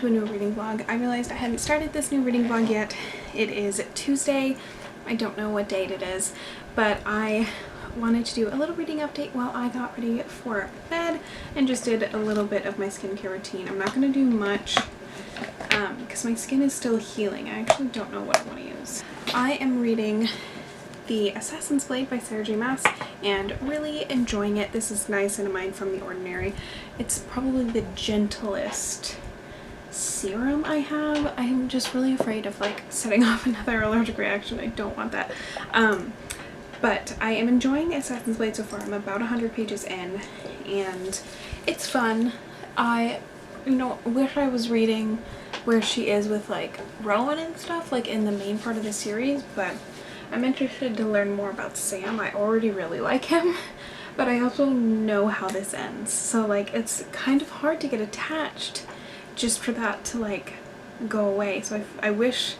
to a new reading vlog. I realized I hadn't started this new reading vlog yet. It is Tuesday. I don't know what date it is, but I wanted to do a little reading update while I got ready for bed and just did a little bit of my skincare routine. I'm not going to do much because my skin is still healing. I actually don't know what I want to use. I am reading The Assassin's Blade by Sarah J Maas and really enjoying it. This is niacinamide from The Ordinary. It's probably the gentlest serum I have. I'm just really afraid of like setting off another allergic reaction. I don't want that. But I am enjoying Assassin's Blade so far. I'm about 100 pages in and it's fun. I wish I was reading where she is with like Rowan and stuff, like in the main part of the series, but I'm interested to learn more about Sam. I already really like him, but I also know how this ends. So like it's kind of hard to get attached just for that to like go away. So I wish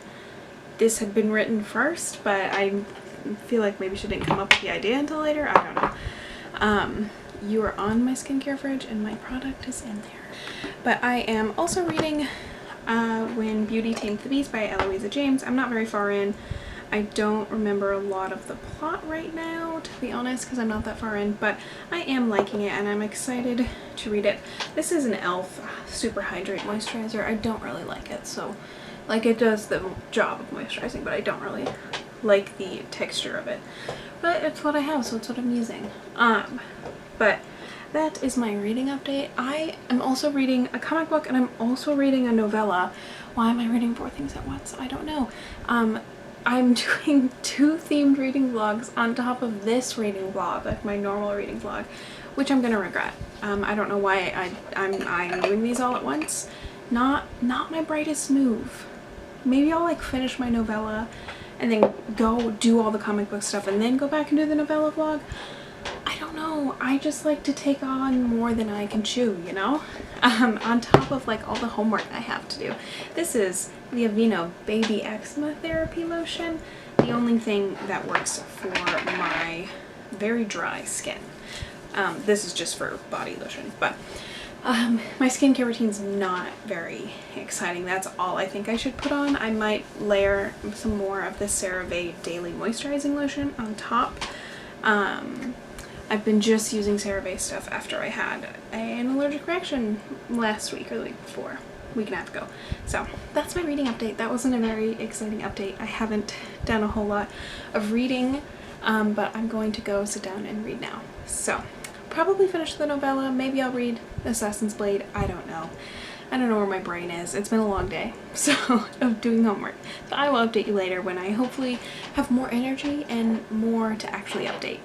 this had been written first, but I feel like maybe she didn't come up with the idea until later. I don't know. You are on my skincare fridge and my product is in there. But I am also reading When Beauty Tamed the Beast by Eloisa James. I'm not very far in. I don't remember a lot of the plot right now, to be honest, because I'm not that far in, but I am liking it and I'm excited to read it. This is an e.l.f. Super Hydrate Moisturizer. I don't really like it, so like it does the job of moisturizing, but I don't really like the texture of it. But it's what I have, so it's what I'm using. But that is my reading update. I am also reading a comic book and I'm also reading a novella. Why am I reading 4 things at once? I don't know. I'm doing 2 themed reading vlogs on top of this reading vlog, like my normal reading vlog, which I'm gonna regret. I don't know why I'm doing these all at once. Not my brightest move. Maybe I'll like finish my novella and then go do all the comic book stuff and then go back and do the novella vlog. I don't know. I just like to take on more than I can chew, you know? On top of like all the homework I have to do. This is the Aveeno Baby Eczema Therapy Lotion. The only thing that works for my very dry skin. This is just for body lotion, but my skincare routine's not very exciting. That's all I think I should put on. I might layer some more of the CeraVe Daily Moisturizing Lotion on top. I've been just using CeraVe stuff after I had an allergic reaction last week or the week before, week and a half ago. So that's my reading update. That wasn't a very exciting update. I haven't done a whole lot of reading, but I'm going to go sit down and read now. So probably finish the novella. Maybe I'll read Assassin's Blade. I don't know. I don't know where my brain is. It's been a long day of doing homework. So I will update you later when I hopefully have more energy and more to actually update.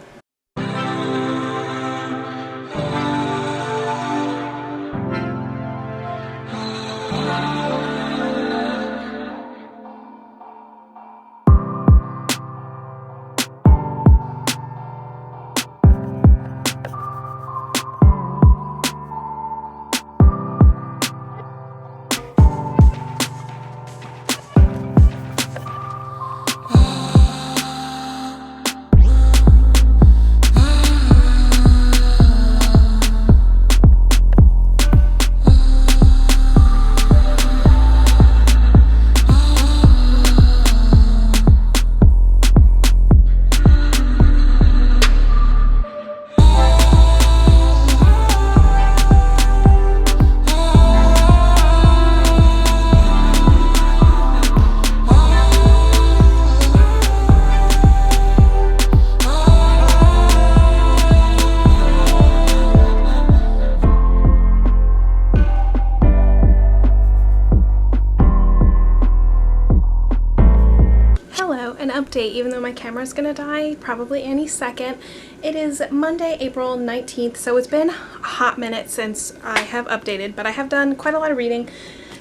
Update, even though my camera's gonna die probably any second. It is Monday, April 19th, so it's been a hot minute since I have updated, but I have done quite a lot of reading.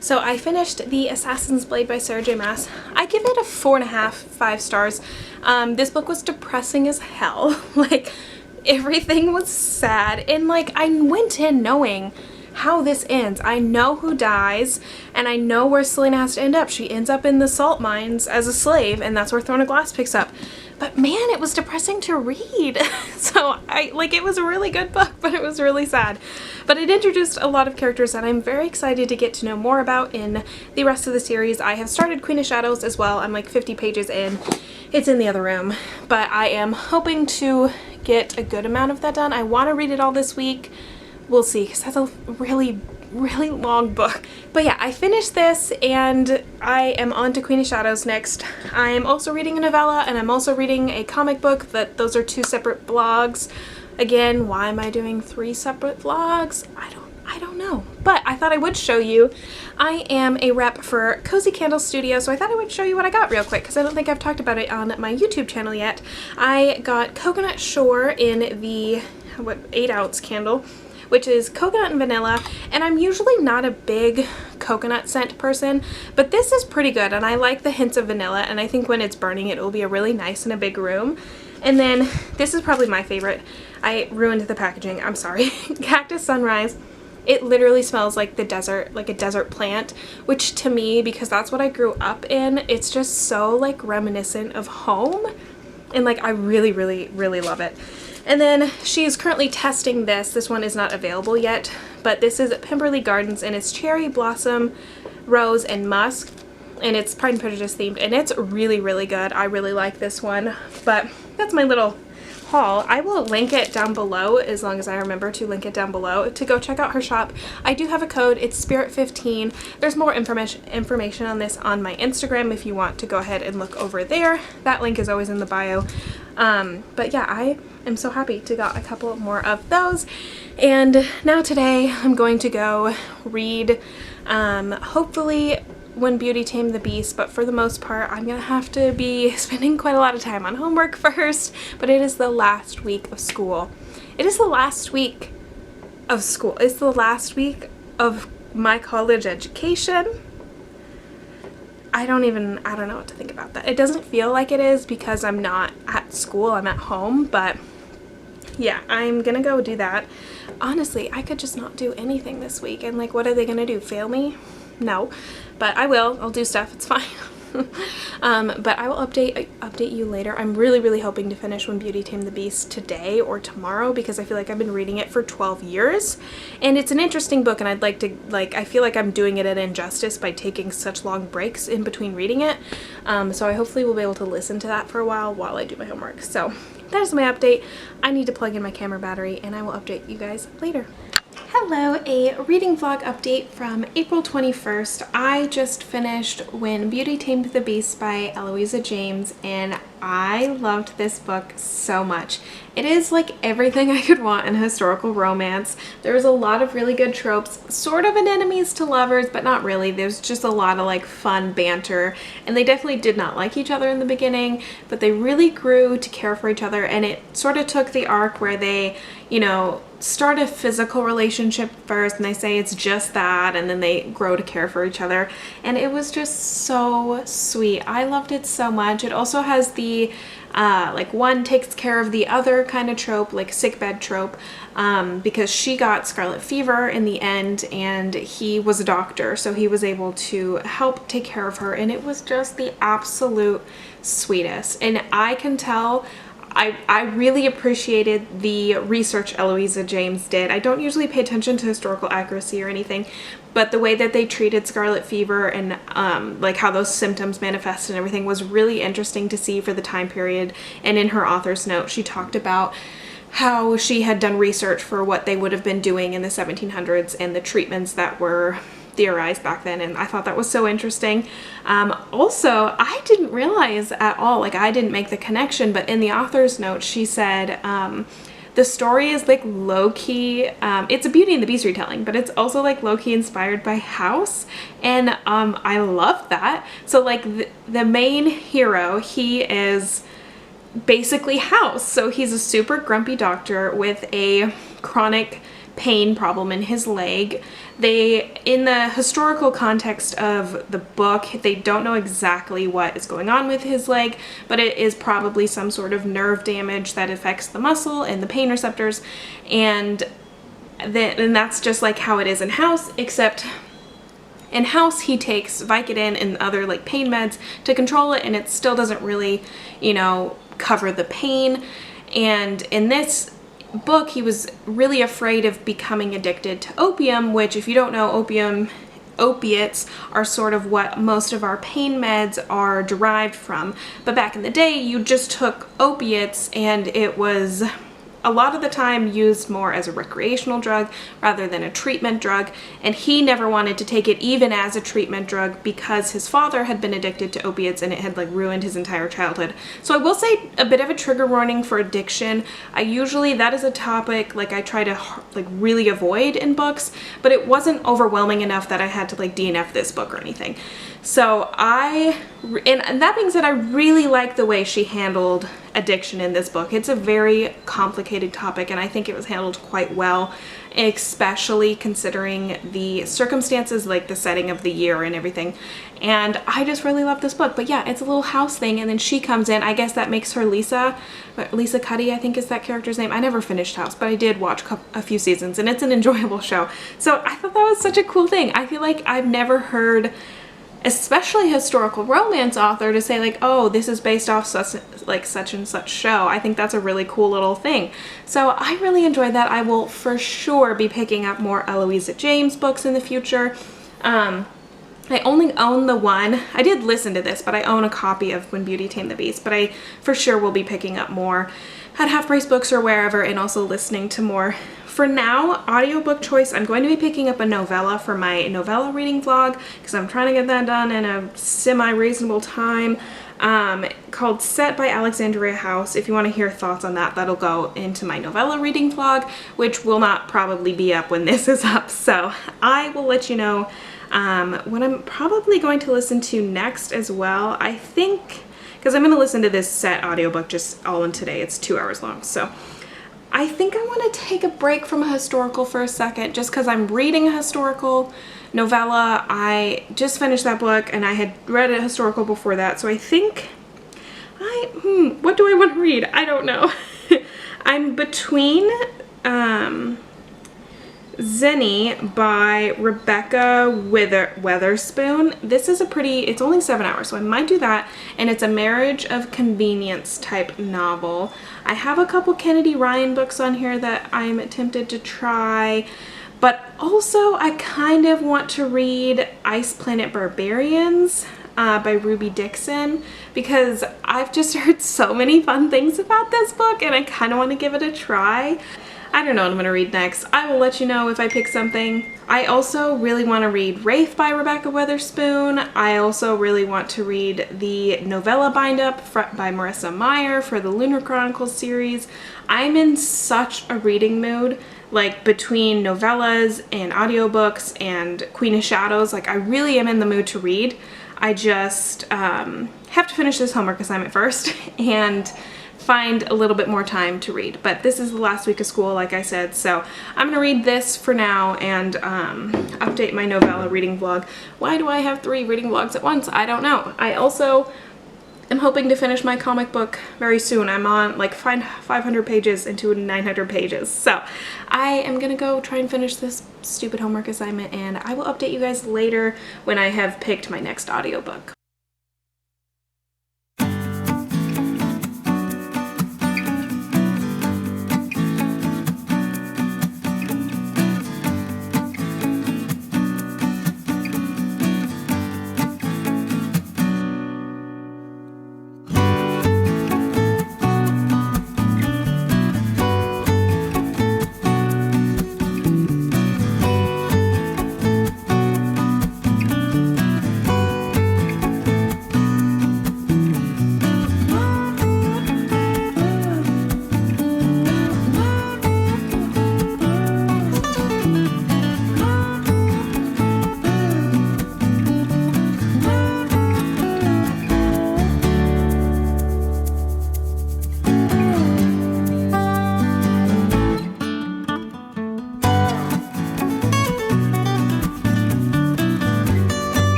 So I finished The Assassin's Blade by Sarah J Maas. I give it a 4.5, 5 stars. This book was depressing as hell. Like everything was sad, and like I went in knowing how this ends. I know who dies, and I know where Selena has to end up. She ends up in the salt mines as a slave, and that's where Throne of Glass picks up. But man, it was depressing to read. So it was a really good book, but it was really sad. But it introduced a lot of characters that I'm very excited to get to know more about in the rest of the series. I have started Queen of Shadows as well. I'm like 50 pages in. It's in the other room, but I am hoping to get a good amount of that done. I want to read it all this week. We'll see, because that's a really long book. But yeah, I finished this and I am on to Queen of Shadows next. I'm also reading a novella and I'm also reading a comic book. Those are 2 separate blogs. Again, why am I doing 3 separate vlogs? I don't know, but I thought I would show you. I am a rep for Cozy Candle Studio, so I thought I would show you what I got real quick because I don't think I've talked about it on my YouTube channel yet. I got Coconut Shore in the 8-ounce candle, which is coconut and vanilla, and I'm usually not a big coconut scent person, but this is pretty good, and I like the hints of vanilla, and I think when it's burning it will be a really nice in a big room. And then this is probably my favorite. I ruined the packaging, I'm sorry. Cactus Sunrise. It literally smells like the desert, like a desert plant, which to me, because that's what I grew up in, it's just so like reminiscent of home, and like I really love it. And then she is currently testing this. This one is not available yet, but this is Pemberley Gardens, and it's cherry blossom, rose, and musk, and it's Pride and Prejudice themed, and it's really good. I really like this one, but that's my little haul. I will link it down below, as long as I remember to link it down below, to go check out her shop. I do have a code. It's Spirit15. There's more information on this on my Instagram if you want to go ahead and look over there. That link is always in the bio. But yeah, I am so happy to got a couple more of those. And now today I'm going to go read hopefully When Beauty Tamed the Beast, but for the most part I'm gonna have to be spending quite a lot of time on homework first. But it is the last week of school. It is the last week of school. It's the last week of my college education. I don't know what to think about that. It doesn't feel like it is because I'm not at school, I'm at home, but yeah, I'm gonna go do that. Honestly, I could just not do anything this week, and like, what are they gonna do, fail me? No, but I will. I'll do stuff, it's fine. But I will update you later. I'm really hoping to finish When Beauty Tamed the Beast today or tomorrow, because I feel like I've been reading it for 12 years and it's an interesting book, and I'd like to, I feel like I'm doing it an injustice by taking such long breaks in between reading it. So I hopefully will be able to listen to that for a while I do my homework. So that is my update. I need to plug in my camera battery, and I will update you guys later. Hello, a reading vlog update from April 21st. I just finished When Beauty Tamed the Beast by Eloisa James, and I loved this book so much. It is like everything I could want in a historical romance. There's a lot of really good tropes, sort of an enemies to lovers, but not really. There's just a lot of like fun banter, and they definitely did not like each other in the beginning, but they really grew to care for each other, and it sort of took the arc where they, you know, start a physical relationship first, and they say it's just that, and then they grow to care for each other, and it was just so sweet. I loved it so much. It also has the like one takes care of the other kind of trope, like sickbed trope, because she got scarlet fever in the end, and he was a doctor, so he was able to help take care of her, and it was just the absolute sweetest. And I can tell I really appreciated the research Eloisa James did. I don't usually pay attention to historical accuracy or anything, but the way that they treated scarlet fever and like how those symptoms manifest and everything was really interesting to see for the time period. And in her author's note, she talked about how she had done research for what they would have been doing in the 1700s and the treatments that were theorized back then, and I thought that was so interesting. Also, I didn't realize at all, like I didn't make the connection, but in the author's note she said the story is like low-key, it's a Beauty and the Beast retelling, but it's also like low-key inspired by House, and I love that. So like the main hero, he is basically House, so he's a super grumpy doctor with a chronic pain problem in his leg. They, in the historical context of the book, they don't know exactly what is going on with his leg, but it is probably some sort of nerve damage that affects the muscle and the pain receptors. And and that's just like how it is in House, except in House he takes Vicodin and other like pain meds to control it, and it still doesn't really, you know, cover the pain. And in this book he was really afraid of becoming addicted to opium, which, if you don't know, opiates are sort of what most of our pain meds are derived from. But back in the day, you just took opiates, and it was a lot of the time used more as a recreational drug rather than a treatment drug, and he never wanted to take it even as a treatment drug because his father had been addicted to opiates and it had like ruined his entire childhood. So I will say a bit of a trigger warning for addiction. That is a topic like I try to like really avoid in books, but it wasn't overwhelming enough that I had to like DNF this book or anything. So and that being said, I really like the way she handled addiction in this book. It's a very complicated topic, and I think it was handled quite well, especially considering the circumstances, like the setting of the year and everything. And I just really love this book. But yeah, it's a little house thing, and then she comes in. I guess that makes her Lisa Cuddy, I think is that character's name. I never finished House, but I did watch a few seasons, and it's an enjoyable show. So I thought that was such a cool thing. I feel like I've never heard, especially historical romance author, to say like, oh, this is based off such and such show. I think that's a really cool little thing. So I really enjoyed that. I will for sure be picking up more Eloisa James books in the future. I only own the one. I did listen to this, but I own a copy of When Beauty Tamed the Beast, but I for sure will be picking up more at Half Price Books or wherever, and also listening to more. For now, audiobook choice, I'm going to be picking up a novella for my novella reading vlog because I'm trying to get that done in a semi-reasonable time, called Set by Alexandria House. If you want to hear thoughts on that, that'll go into my novella reading vlog, which will not probably be up when this is up. So I will let you know what I'm probably going to listen to next as well. I think, because I'm going to listen to this Set audiobook just all in today. It's 2 hours long, so I think I want to take a break from a historical for a second, just because I'm reading a historical novella. I just finished that book, and I had read a historical before that, so I think what do I want to read? I don't know. I'm between Zenny by Rebecca Weatherspoon. This is it's only 7 hours, so I might do that, and it's a marriage of convenience type novel. I have a couple Kennedy Ryan books on here that I'm tempted to try, but also I kind of want to read Ice Planet Barbarians by Ruby Dixon, because I've just heard so many fun things about this book and I kind of want to give it a try. I don't know what I'm going to read next. I will let you know if I pick something. I also really want to read Wraith by Rebecca Weatherspoon. I also really want to read the novella bind-up by Marissa Meyer for the Lunar Chronicles series. I'm in such a reading mood, like between novellas and audiobooks and Queen of Shadows. Like I really am in the mood to read. I just have to finish this homework assignment first and find a little bit more time to read. But this is the last week of school, like I said, so I'm gonna read this for now and update my novella reading vlog. Why do I have 3 reading vlogs at once? I don't know. I also am hoping to finish my comic book very soon. I'm on like 500 pages into 900 pages. So I am gonna go try and finish this stupid homework assignment, and I will update you guys later when I have picked my next audiobook.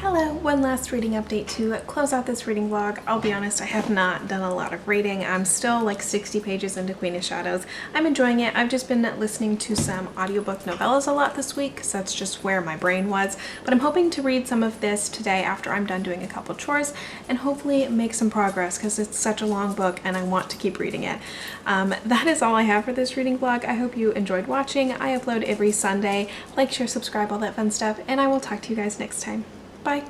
Hello, one last reading update to close out this reading vlog. I'll be honest, I have not done a lot of reading. I'm still like 60 pages into Queen of Shadows. I'm enjoying it. I've just been listening to some audiobook novellas a lot this week because that's just where my brain was. But I'm hoping to read some of this today after I'm done doing a couple chores and hopefully make some progress because it's such a long book and I want to keep reading it. That is all I have for this reading vlog. I hope you enjoyed watching. I upload every Sunday. Like, share, subscribe, all that fun stuff, and I will talk to you guys next time. Bye.